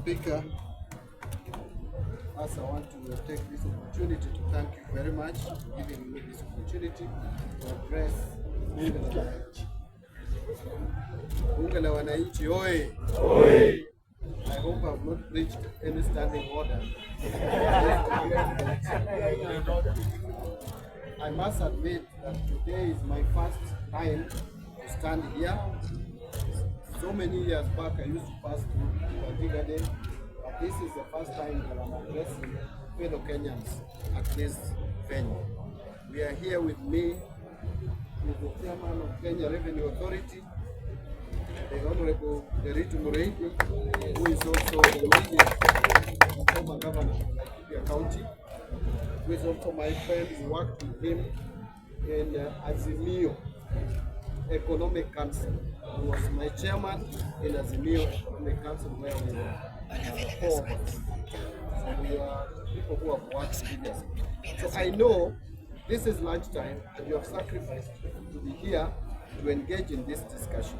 Speaker, as I want to take this opportunity to thank you very much for giving me this opportunity to address Bunge la Wananchi. Oi! I hope I've not reached any standing order. I must admit that today is my first time to stand here. So many years back I used to pass through Mbadi, but this is the first time that I'm addressing fellow Kenyans at this venue. We are here with me, with the chairman of Kenya Revenue Authority, the Honorable Derito Mureithi, who is also the immediate former governor of Laikipia County, who is also my friend, who worked with him in Azimio Economic Council. He was my chairman in Azimio Economic Council, where we were four of us. So we are people who have worked previously. So I know this is lunchtime and you have sacrificed to be here to engage in this discussion.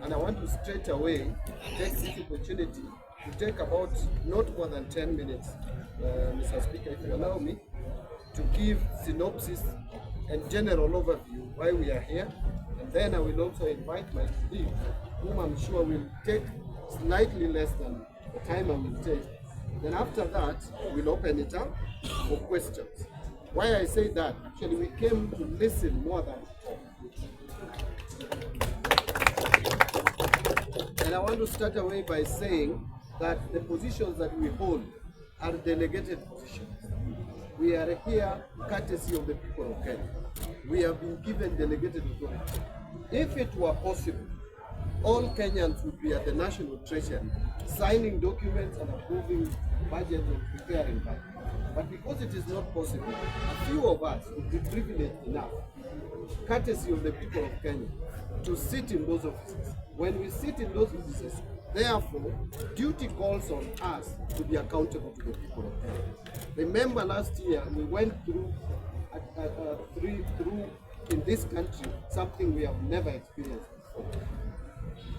And I want to straight away take this opportunity to take about not more than 10 minutes, Mr. Speaker, if you allow me, to give synopsis and general overview why we are here. And then I will also invite my colleague, whom I'm sure will take slightly less than the time I will take. Then after that, we'll open it up for questions. Why I say that, actually we came to listen more than talk. And I want to start away by saying that the positions that we hold are delegated positions. We are here courtesy of the people of Kenya. We have been given delegated authority. If it were possible, all Kenyans would be at the National Treasury signing documents and approving budget and preparing budget. But because it is not possible, a few of us would be privileged enough, courtesy of the people of Kenya, to sit in those offices. When we sit in those offices, therefore, duty calls on us to be accountable to the people of Kenya. Remember last year, we went through in this country something we have never experienced before.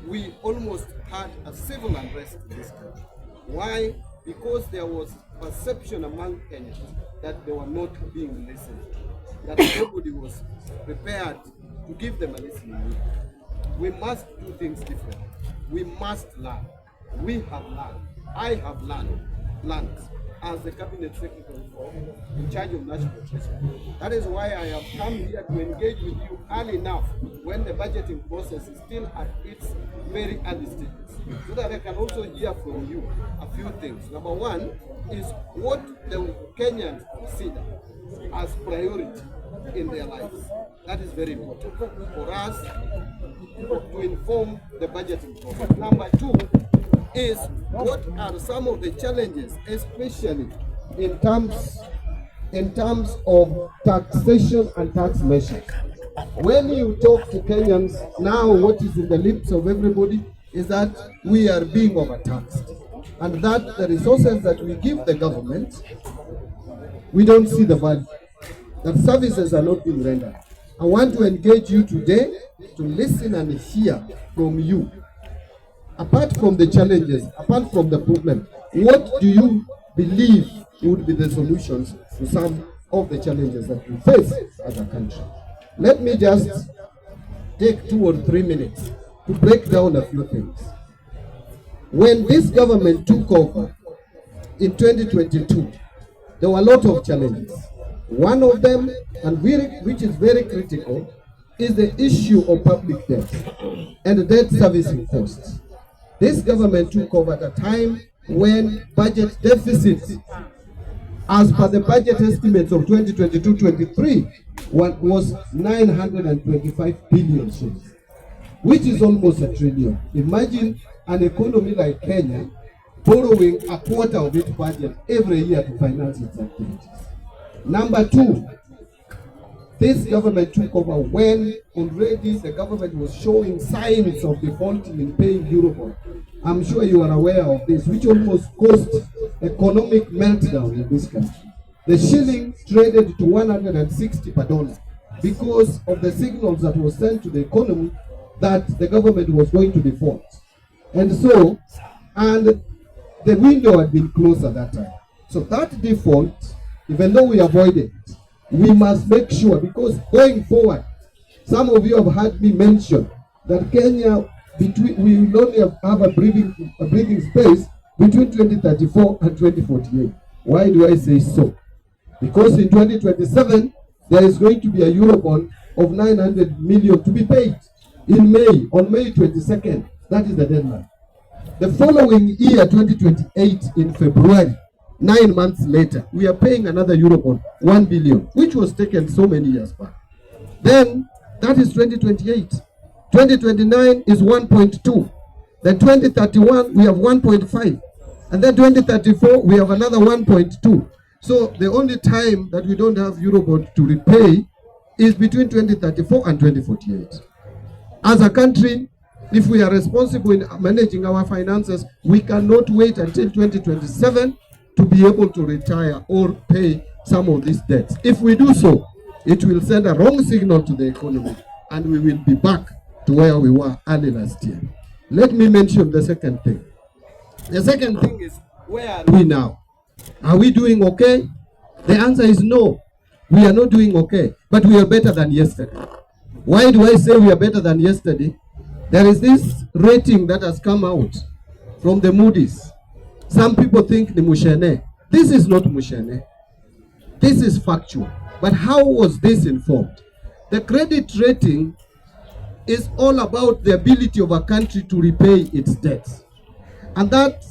We almost had a civil unrest in this country. Why? Because there was perception among Kenyans that they were not being listened to, that nobody was prepared to give them a listening ear. We must do things differently. We must learn. We have learned. I have learned as the cabinet secretary in charge of national treasury. That is why I have come here to engage with you early enough when the budgeting process is still at its very early stages, so that I can also hear from you a few things. Number one is what the Kenyans consider as priority in their lives. That is very important for us to inform the budgeting process. Number two is what are some of the challenges, especially in terms of taxation and tax measures. When you talk to Kenyans now, what is in the lips of everybody is that we are being overtaxed, and that the resources that we give the government, we don't see the value, that services are not being rendered. I want to engage you today to listen and hear from you. Apart from the challenges, apart from the problem, what do you believe would be the solutions to some of the challenges that we face as a country? Let me just take 2 or 3 minutes to break down a few things. When this government took over in 2022, there were a lot of challenges. One of them, and which is very critical, is the issue of public debt and debt servicing costs. This government took over at a time when budget deficits, as per the budget estimates of 2022-23, was 925 billion shillings, which is almost $1 trillion. Imagine an economy like Kenya borrowing a quarter of its budget every year to finance its activities. Number two, this government took over when already the government was showing signs of defaulting in paying Eurobond. I'm sure you are aware of this, which almost caused economic meltdown in this country. The shilling traded to 160 per dollar because of the signals that were sent to the economy that the government was going to default. And the window had been closed at that time. So that default, even though we avoided it, we must make sure, because going forward, some of you have heard me mention that Kenya, we will only have a breathing space between 2034 and 2048. Why do I say so? Because in 2027, there is going to be a Eurobond of 900 million to be paid in May, on May 22nd. That is the deadline. The following year, 2028, in February, 9 months later, we are paying another Eurobond, 1 billion, which was taken so many years back. Then, that is 2028. 2029 is 1.2. Then 2031, we have 1.5. And then 2034, we have another 1.2. So the only time that we don't have Eurobond to repay is between 2034 and 2048. As a country, if we are responsible in managing our finances, we cannot wait until 2027 to be able to retire or pay some of these debts. If we do so, it will send a wrong signal to the economy, and we will be back to where we were early last year. Let me mention the second thing. The second thing is, where are we now? Are we doing okay? The answer is no. We are not doing okay, but we are better than yesterday. Why do I say we are better than yesterday? There is this rating that has come out from the Moody's. Some people think the Mushene. This is not Mushene. This is factual. But how was this informed? The credit rating is all about the ability of a country to repay its debts. And that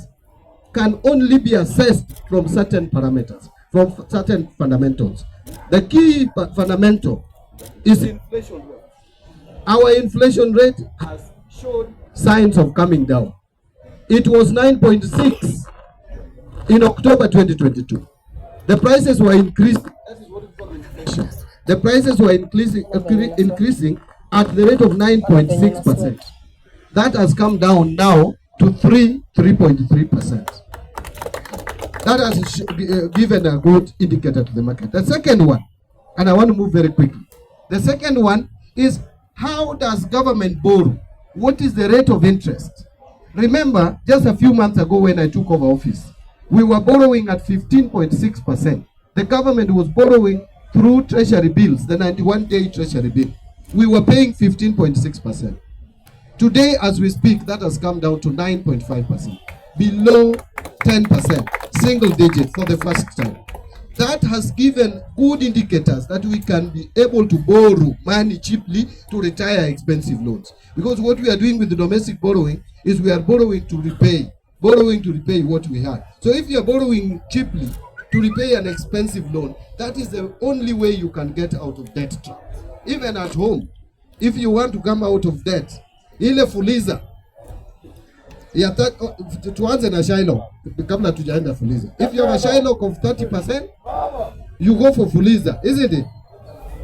can only be assessed from certain parameters, from certain fundamentals. The key fundamental is inflation rate. Our inflation rate has shown signs of coming down. It was 9.6 in October 2022. The prices were increasing. That is what we call inflation. The prices were increasing at the rate of 9.6%. That has come down now to 3.3%. That has given a good indicator to the market. The second one, and I want to move very quickly. The second one is, how does government borrow? What is the rate of interest? Remember, just a few months ago when I took over office, we were borrowing at 15.6%. The government was borrowing through treasury bills, the 91-day treasury bill. We were paying 15.6%. Today, as we speak, that has come down to 9.5%, below 10%, single digit for the first time. That has given good indicators that we can be able to borrow money cheaply to retire expensive loans. Because what we are doing with the domestic borrowing is we are borrowing to repay what we had. So if you are borrowing cheaply to repay an expensive loan, that is the only way you can get out of debt trap. Even at home, if you want to come out of debt, ile fuliza tuanze na Shylock kabla tujaenda fuliza. If you have a Shylock of 30%, you go for fuliza, isn't it?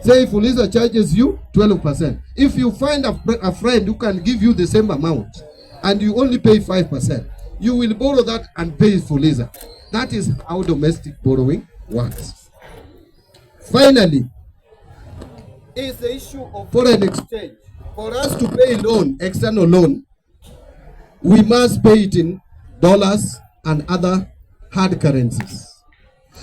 Say fuliza charges you 12%. If you find a friend who can give you the same amount and you only pay 5%, you will borrow that and pay fuliza. That is how domestic borrowing works. Finally, is the issue of foreign exchange. For us to pay loan, external loan, we must pay it in dollars and other hard currencies.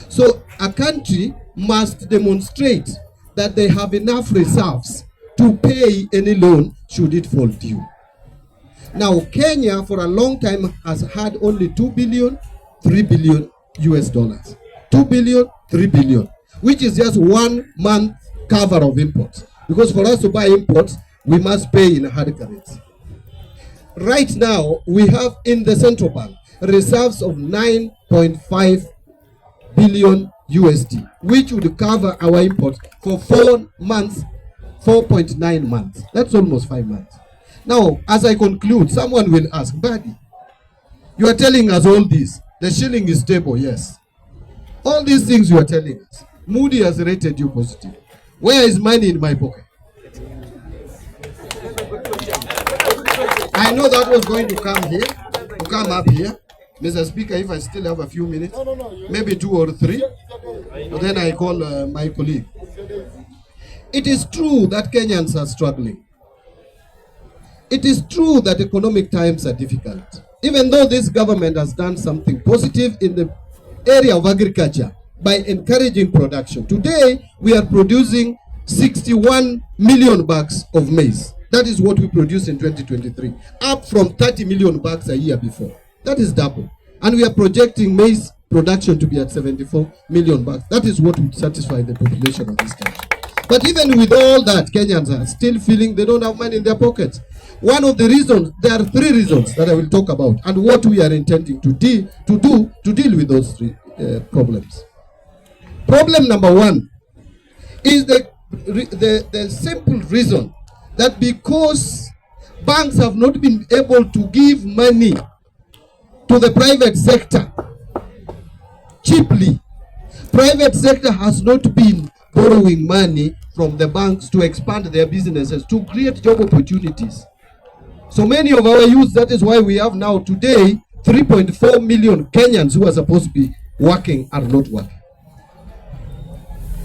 So a country must demonstrate that they have enough reserves to pay any loan should it fall due. Now, Kenya for a long time has had only 2 billion, 3 billion US dollars. 2 billion, 3 billion, which is just 1 month cover of imports. Because for us to buy imports, we must pay in hard currency. Right now, we have in the central bank reserves of 9.5 billion USD, which would cover our imports for 4 months, 4.9 months. That's almost 5 months. Now, as I conclude, someone will ask, Mbadi, you are telling us all this. The shilling is stable, yes. All these things you are telling us. Moody has rated you positive. Where is money in my pocket? I know that was going to come up here. Mr. Speaker, if I still have a few minutes, maybe 2 or 3, but then I call my colleague. It is true that Kenyans are struggling. It is true that economic times are difficult. even though this government has done something positive in the area of agriculture by encouraging production. Today, we are producing 61 million bags of maize. That is what we produced in 2023, up from 30 million bags a year before. That is double. And we are projecting maize production to be at 74 million bags. That is what would satisfy the population of this country. But even with all that, Kenyans are still feeling they don't have money in their pockets. One of the reasons, there are three reasons that I will talk about, and what we are intending to do to deal with those three problems. Problem number one is the simple reason that because banks have not been able to give money to the private sector cheaply, private sector has not been borrowing money from the banks to expand their businesses, to create job opportunities. So many of our youth, that is why we have now today 3.4 million Kenyans who are supposed to be working are not working.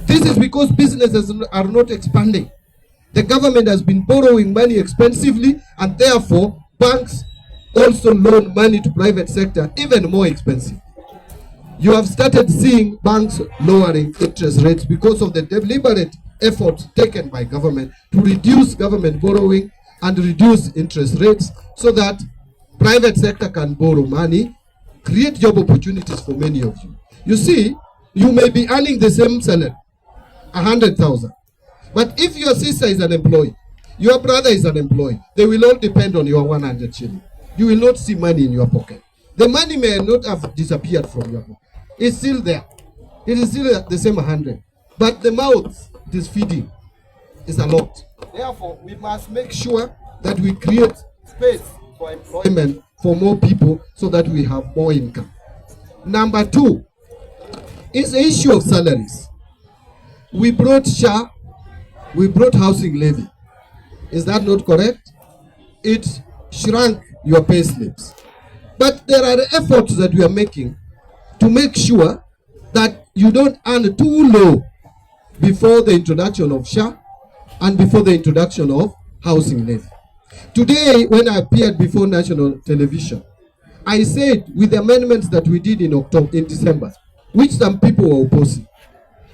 This is because businesses are not expanding. The government has been borrowing money expensively, and therefore banks also loan money to private sector even more expensive. You have started seeing banks lowering interest rates because of the deliberate efforts taken by government to reduce government borrowing and reduce interest rates so that private sector can borrow money, create job opportunities for many of you. You see, you may be earning the same salary, 100,000. But if your sister is unemployed, your brother is unemployed, they will all depend on your 100 shilling. You will not see money in your pocket. The money may not have disappeared from your pocket. It's still there. It is still the same 100. But the mouth it is feeding is a lot. Therefore, we must make sure that we create space for employment for more people so that we have more income. Number two is the issue of salaries. We brought SHA, we brought housing levy. Is that not correct? It shrunk your pay slips. But there are efforts that we are making to make sure that you don't earn too low before the introduction of SHA and before the introduction of housing levy. Today, when I appeared before national television, I said with the amendments that we did in December, which some people were opposing,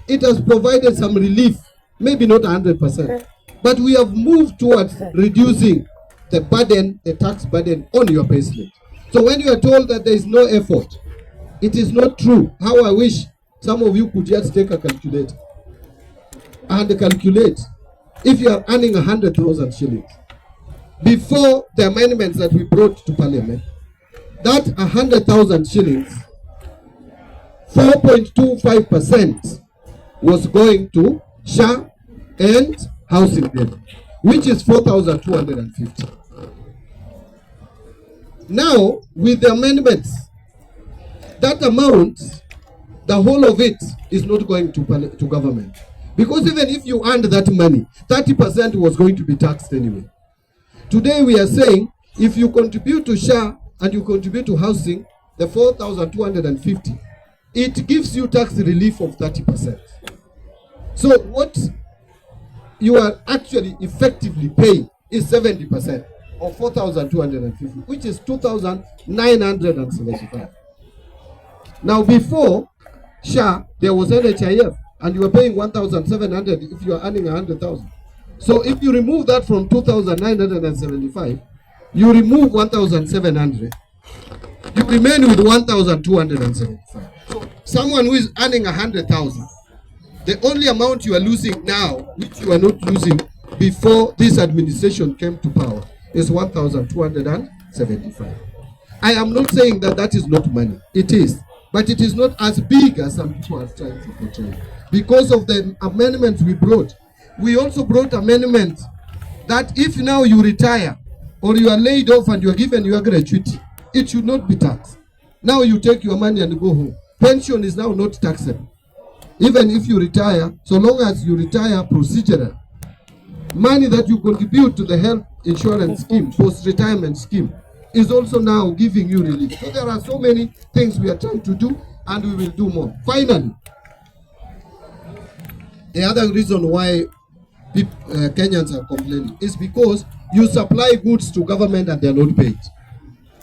it has provided some relief, maybe not 100%, but we have moved towards reducing the burden, the tax burden on your payslip. So when you are told that there is no effort, it is not true. How I wish some of you could just take a calculator and calculate if you are earning 100,000 shillings. Before the amendments that we brought to Parliament, that 100,000 shillings, 4.25% was going to SHA and housing levy, which is 4,250. Now, with the amendments, that amount, the whole of it is not going to government. Because even if you earned that money, 30% was going to be taxed anyway. Today we are saying, if you contribute to SHA and you contribute to housing, the 4,250, it gives you tax relief of 30%. So what you are actually effectively paying is 70% of 4,250, which is 2,975. Now before SHA, there was NHIF, and you were paying 1,700 if you are earning 100,000. So if you remove that from 2,975, you remove 1,700, you remain with 1,275. So someone who is earning 100,000, the only amount you are losing now, which you are not losing before this administration came to power, is 1,275. I am not saying that that is not money. It is. But it is not as big as some people are trying to portray. Because of the amendments we brought, we also brought amendments that if now you retire or you are laid off and you are given your gratuity, it should not be taxed. Now you take your money and go home. Pension is now not taxable. Even if you retire, so long as you retire procedural, money that you contribute to the health insurance scheme, post-retirement scheme, is also now giving you relief. So there are so many things we are trying to do, and we will do more. Finally, the other reason why Kenyans are complaining is because you supply goods to government and they are not paid.